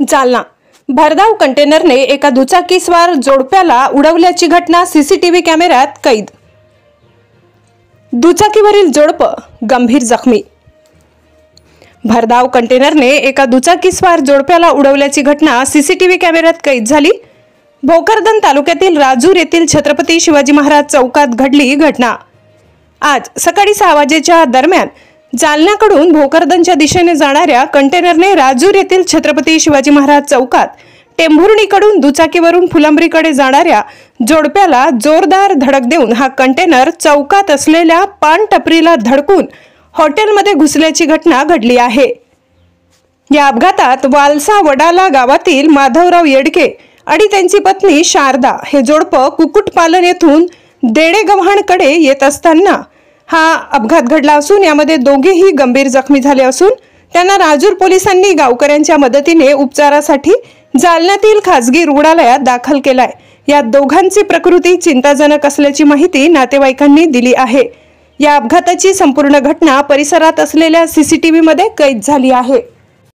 जालना भरधाव कंटेनरने एका दुचाकीस्वार जोडप्याला उडवल्याची घटना सीसीटीव्ही कॅमेऱ्यात कैद। दुचाकीवरील जोडपं गंभीर जखमी। भरधाव कंटेनरने एका दुचाकीस्वार जोडप्याला उडवल्याची घटना सीसीटीव्ही कॅमेऱ्यात कैद झाली। भोकरदन तालुक्यातील राजूर येथील छत्रपती शिवाजी महाराज चौकात घडली घटना। आज सकाळी 6 वाजेच्या दरम्यान जालन्याकडून भोकरदनच्या दिशेने जाणाऱ्या कंटेनरने राजूर येथील छत्रपती शिवाजी महाराज चौकात टेंभुर्णीकडून दुचाकीवरून फुलंब्रीकडे जाणाऱ्या जोडप्याला जोरदार धडक देऊन हा कंटेनर चौकात असलेल्या पान टपरीला धडकून हॉटेलमध्ये घुसल्याची घटना घडली आहे। या अपघातात वालसा वडाला गावातील माधवराव येडके आणि त्यांची पत्नी शारदा हे जोडपं कुक्कुटपालन येथून देडेगव्हाणकडे येत असताना हा अपघात घडला असून यामध्ये दोघेही गंभीर जखमी झाले असून त्यांना राजूर पोलिसांनी गावकऱ्यांच्या मदतीने उपचारासाठी जालन्यातील खासगी रुग्णालयात दाखल केलाय। या दोघांची प्रकृती चिंताजनक असल्याची माहिती नातेवाईकांनी दिली आहे। या अपघाताची संपूर्ण घटना परिसरात असलेल्या सीसीटीव्ही मध्ये कैद झाली आहे।